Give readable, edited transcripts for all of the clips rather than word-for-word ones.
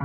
I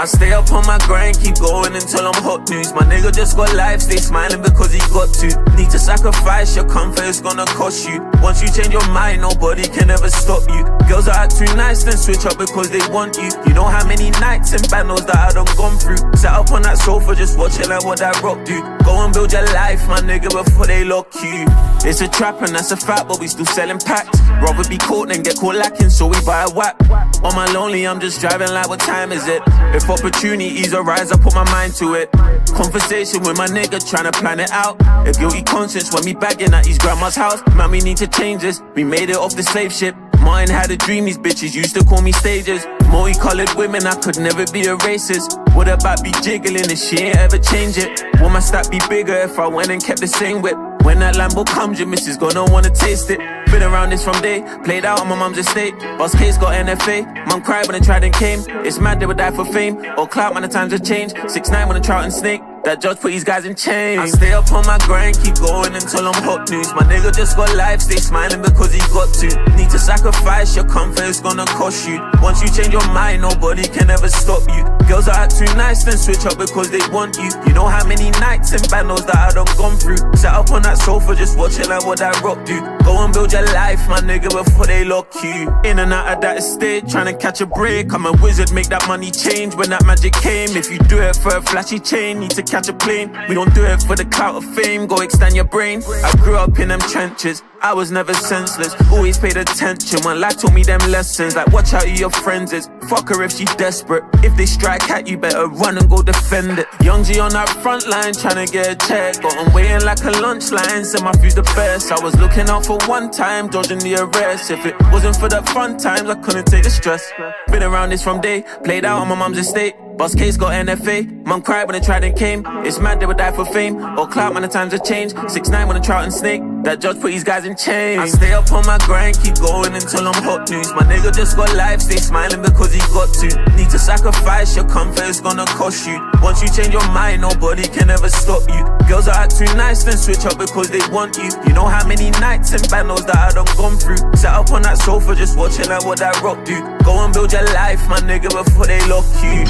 stay up on my grind, keep going until I'm hot news. My nigga just got life, stay smiling because he got to. Need to sacrifice your comfort, it's gonna cost you. Once you change your mind, nobody can ever stop you. Girls are too nice, then switch up because they want you. You know how many nights and battles that I done gone through. Sat up on that sofa just watching like what that rock do. Go and build your life, my nigga, before they lock you. It's a trap and that's a fact, but we still selling packs. Rather be caught than get caught lacking, so we buy a whack. On my lonely, I'm just driving like, what time is it? If opportunities arise, I put my mind to it. Conversation with my nigga, tryna plan it out. A guilty conscience when me bagging at his grandma's house. Man, we need to change this, we made it off the slave ship. Mine had a dream, these bitches used to call me stages. Multicolored women, I could never be a racist. What about be jiggling if she ain't ever change it? Will my stack be bigger if I went and kept the same whip? When that Lambo comes, your missus gonna wanna taste it. Been around this from day, played out on my mum's estate. Boss case got NFA, mum cried when I tried and came. It's mad they would die for fame, or clout when the times have changed. 6'9" when I trout and snake, that judge put these guys in chains. I stay up on my grind, keep going until I'm hot news. My nigga just got life, stay smiling because he got to. Need to sacrifice your comfort, it's gonna cost you. Once you change your mind, nobody can ever stop you. Girls are too nice, then switch up because they want you. You know how many nights and battles that I done gone through. Sat up on that sofa just watching like what that rock do. Go and build your life, my nigga, before they lock you. In and out of that estate, trying to catch a break. I'm a wizard, make that money change when that magic came. If you do it for a flashy chain, need to catch a plane. We don't do it for the clout of fame, go extend your brain. I grew up in them trenches, I was never senseless. Always paid attention when life taught me them lessons. Like watch out who your friends is, fuck her if she's desperate. If they strike at you, better run and go defend it. Young G on that front line, trying to get a check. Got on waiting like a lunch line, said my food's the best. I was looking out for one time, dodging the arrest. If it wasn't for the fun times, I couldn't take the stress. Been around this from day, played out on my mum's estate. Boss case got NFA, mum cried when I tried and came. It's mad they would die for fame, or clout when the times have changed. 6'9" when I trout and snake, that judge put these guys in chains. I stay up on my grind, keep going until I'm hot news. My nigga just got life, stay smiling because he got to. Need to sacrifice your comfort, it's gonna cost you. Once you change your mind, nobody can ever stop you. Girls are too nice, then switch up because they want you. You know how many nights and battles that I done gone through. Sat up on that sofa just watching like what that rock do. Go and build your life, my nigga, before they lock you.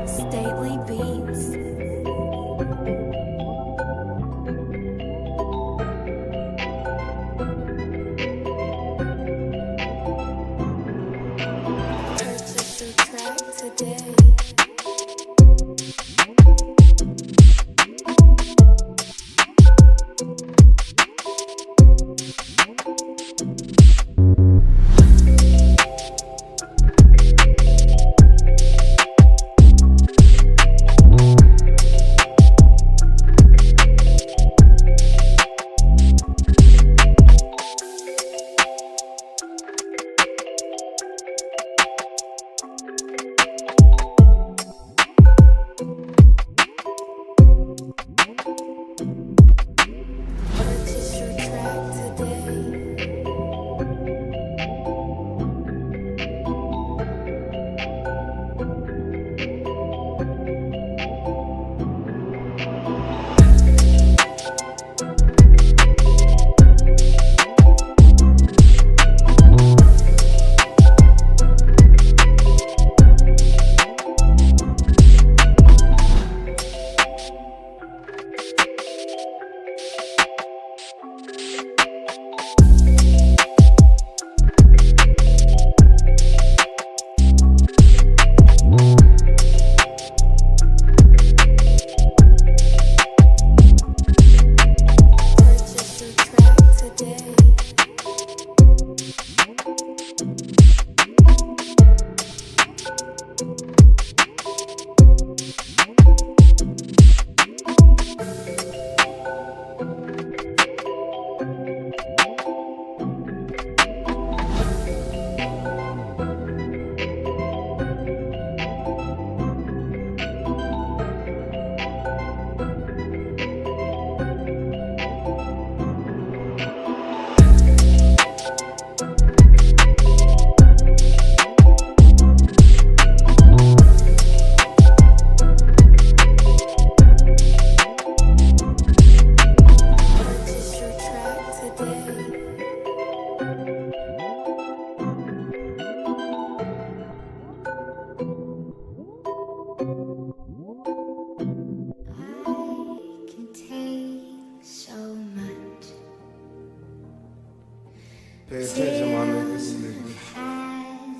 Stately beats. Purchase your track today. Pay attention, my niggas.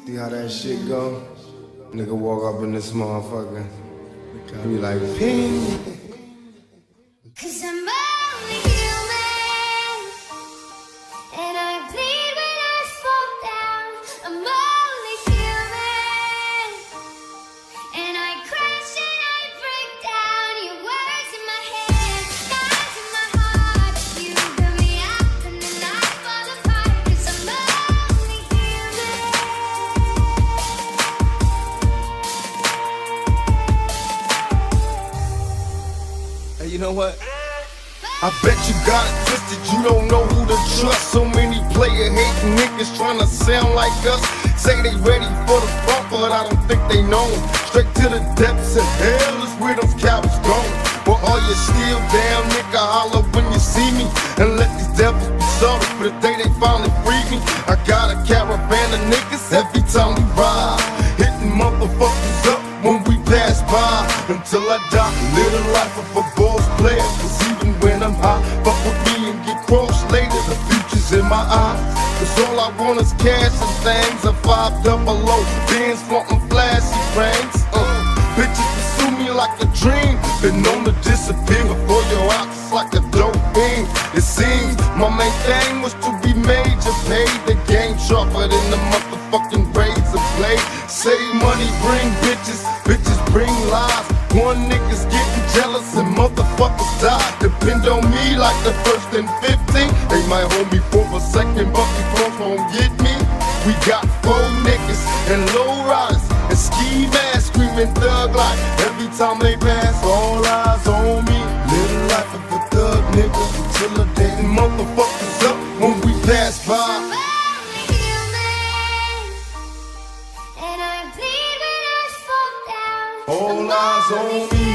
See how that shit go? Nigga walk up in this motherfucker. Be like, ping. Cause I'm only human, and I bleed when I fall down. I'm only human, and I crash and I break down. Your words in my head, knives in my heart. You build me up and then I fall apart. Cause I'm only human. Hey, you know what? I bet you got it twisted, you don't know who to trust. So many player hating niggas tryna sound like us. Say they ready for the bump, but I don't think they know. Straight to the depths of hell is where those cowards going. But are you still down, nigga? Holler when you see me. And let these devils be sorry for the day they finally freed me. I got a caravan of niggas every time we ride, hitting motherfuckers up when we pass by. Until I die, live the life of a boss player. Cause even when I'm high, fuck with me and get crossed later. The future's in my eyes. Cause all I want is cash and things. A 500 bands flaunting flashy rings. Bitches pursue me like a dream. Been known to disappear before your eyes like a dope fiend. It seems my main thing was to be major, paid the game sharper than the motherfucking razor blade. Save money, bring bitches, bitches bring lies. One nigga's getting jealous and motherfuckers die. Depend on me like the first and 15. They might hold me for a second, but before won't get me. We got 4 niggas and low riders and ski masks screaming thug life. Every time they pass, all eyes on me. Little life of a thug nigga until the day motherfuckers up when we pass by. I'm only human, and I bleed when I fall down. all eyes on me.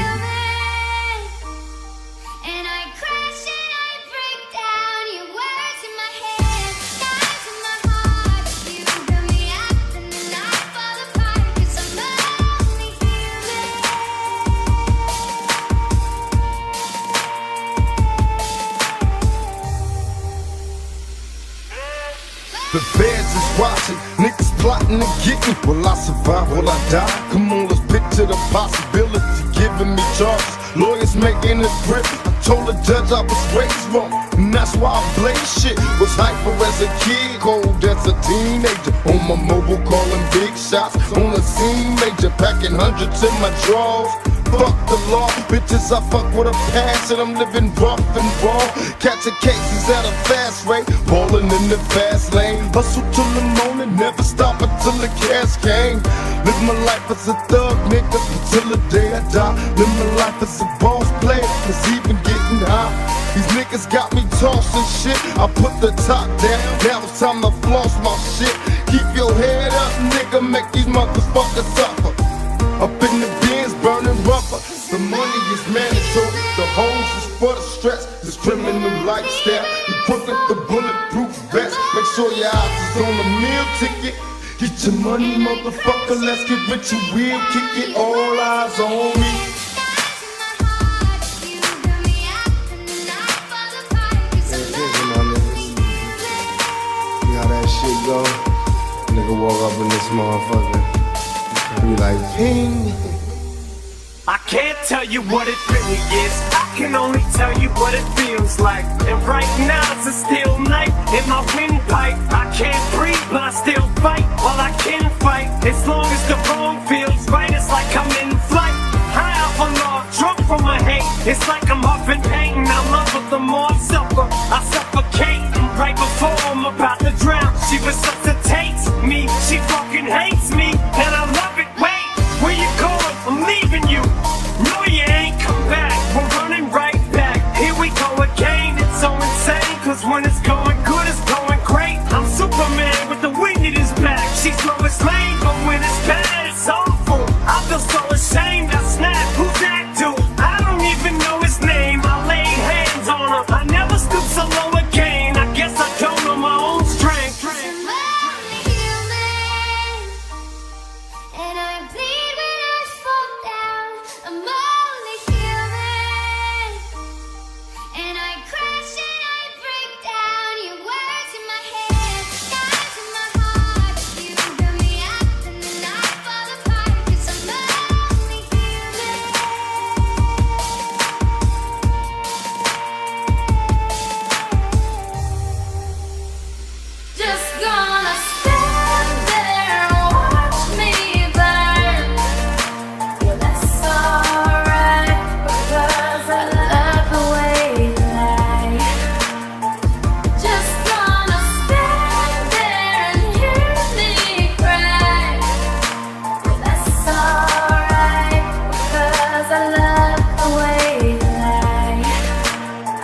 And I crash and I break down. Your words in my head, knives in my heart. You build me up and then I fall apart. 'Cause I'm only human. The feds is watching, niggas plotting to get me. Will I survive? Will I die? Come on, let's picture the possibility. Giving me charges, lawyers making a grip. I told the judge I was raised wrong, and that's why I blaze shit. Was hyper as a kid, cold as a teenager. On my mobile calling big shots, on the scene major. Packing hundreds in my drawers. Fuck the law, bitches, I fuck with a passion. I'm living rough and raw, catching cases at a fast rate, balling in the fast lane. Hustle till the morning, never stop until the cash came. Live my life as a thug, nigga, until the day I die. Live my life as a boss player, cause even getting high. These niggas got me tossing shit, I put the top down, now it's time to floss my shit. Keep your head up, nigga, make these motherfuckers suffer. Up in the bins, burning rubber. The money is mandatory. The hoes is for the stress. This criminal lifestyle. Equipped with the bulletproof vest. Make sure your eyes is on the meal ticket. Get your money, motherfucker. Let's get rich. You will kick it. All eyes on me. See how that shit go? Nigga walk up in this motherfucker. Be like, ping. I can't tell you what it really is, I can only tell you what it feels like. And right now it's a steel knife in my windpipe. I can't breathe but I still fight, while I can fight. As long as the wrong feels right, it's like I'm in flight. High off on love, drunk from my hate. It's like I'm huffing pain, I love her the more I suffer. I suffocate, right before I'm about to drown. She resuscitates me, she fucking hates me, and I love it. Wait, where you going? I'm leaving you. No, you ain't come back. We're running right back. Here we go again. It's so insane, cause when it's going good, it's going great. I'm Superman with the wind in his back. She's Lois Lane, but when it's bad, it's awful. I feel so ashamed. I snap. Who's that dude? I don't even know his name. I laid hands on her. I never stoop so low again. I guess I don't know my own strength. I'm only human. And I bleed when I fall down. I'm only human. And I crash and I break down. Your words in my head, knives in my heart. You build me up and then I fall apart. 'Cause I'm only human. Just gonna stand there and watch me burn. Well, that's alright, because I love the way you lie. Just gonna stand there and hear me cry. Well, that's alright, because I love the way you lie.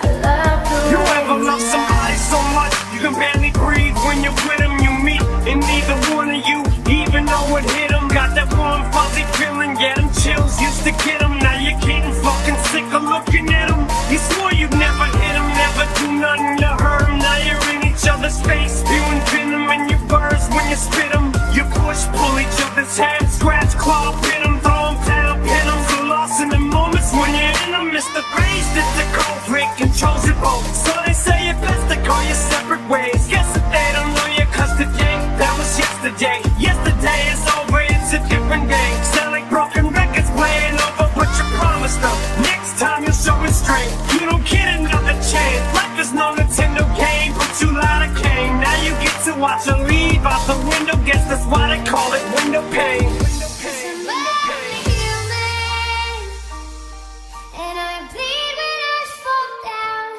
I love the way You ever love somebody so much you can barely breathe when you're with them? You meet and neither one of you even know it hit them. Got that warm fuzzy feeling, yeah, them chills used to get them. Now you're getting fucking sick of looking at them. You swore you'd never hit them, never do nothing to hurt them. Now you're in each other's face, spewing venom and you burst when you spit them. You push, pull each other's hair, scratch, claw, pin them, throw them down, pin them. So lost in the moments when you're in them. It's the rage that the culprit controls you both. So they say it's best to go your separate ways. Guess that they don't know you, cause today, that was yesterday. Yesterday is over, it's a different day. Sound like broken records playing over what you promised them. Next time you'll show restraint, you don't get another chance. Life is no Nintendo game, but you lied of Cain. Now you get to watch her leave out the window. Guess that's why they call it window pane. I'm only human. And I bleed when I fall down.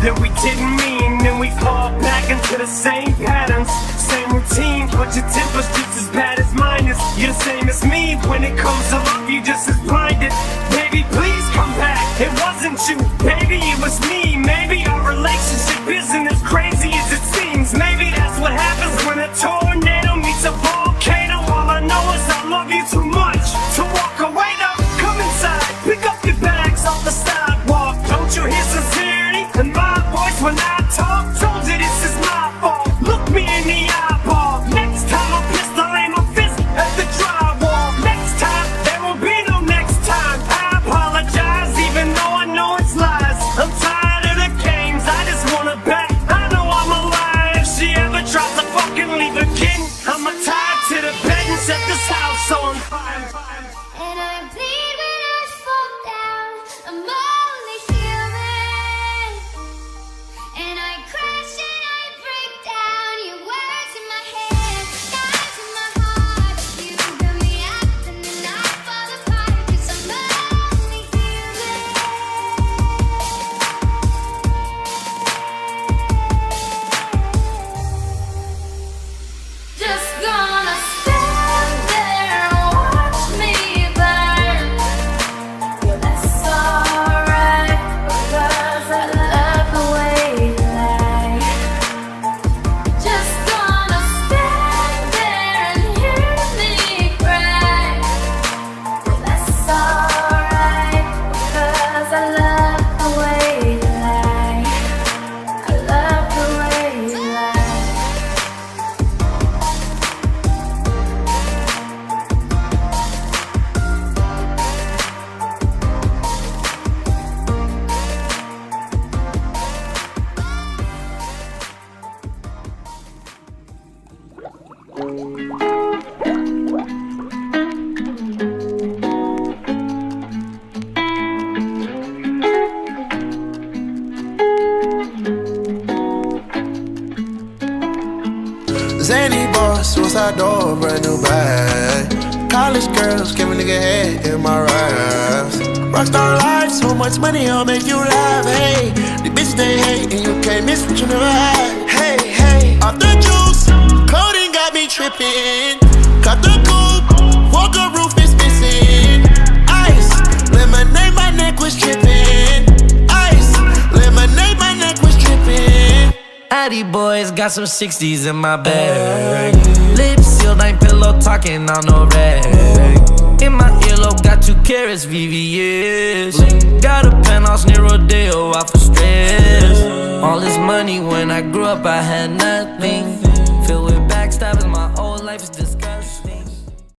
that we didn't mean. Then we fall back into the same patterns, same routine, but your temper's just as bad as mine is. You're the same as me, when it comes to love, you just as blinded. Baby, please come back, it wasn't you, baby, it was me. Maybe our relationship isn't as crazy as it seems. Maybe that's what happens when a tornado meets a volcano. All I know is I love you too much to walk away. Now come inside, pick up your bags off the sidewalk. Don't you hear sincerity in my voice when I talk? Told you this is my fault, look me in the eyeball. Next time I'll pistol aim my fist at the drywall. Next time, there will be no next time. I apologize even though I know it's lies. I'm tired of the games, I just wanna bet. I know I'm a liar if she ever tries to fucking leave again. I'm tied to the bed and set this house on fire. And I bleed when I fall down. I'm only human. And I crash and I break down. Your words in my head, knives in my heart. You got me up and then I fall apart. 'Cause I'm only human. Just gonna stand there and watch me burn. Yeah, that's alright, because I love the way you lie. Just gonna stand there and hear me cry. Yeah, that's alright, because I love the way you lie. I love the way you lie. Zany boss, suicide door, brand new bag. College girls, give a nigga head in my raps. Rockstar life, so much money, I'll make you laugh. Hey, the bitch they hate, and you can't miss what you never had. Hey, hey, off the juice, clothing got me tripping. Cut the coupe, Walker roof is missing. Ice, lemonade, my neck was tripping. Ice, lemonade, my neck was tripping. Addy boys got some 60s in my bag. Lips sealed, ain't pillow talking on no rag. In my earlobe, got 2 carats, VVS. Got a penthouse near Rodeo, off of stress. All this money when I grew up, I had nothing. Filled with backstabbing, my whole life is just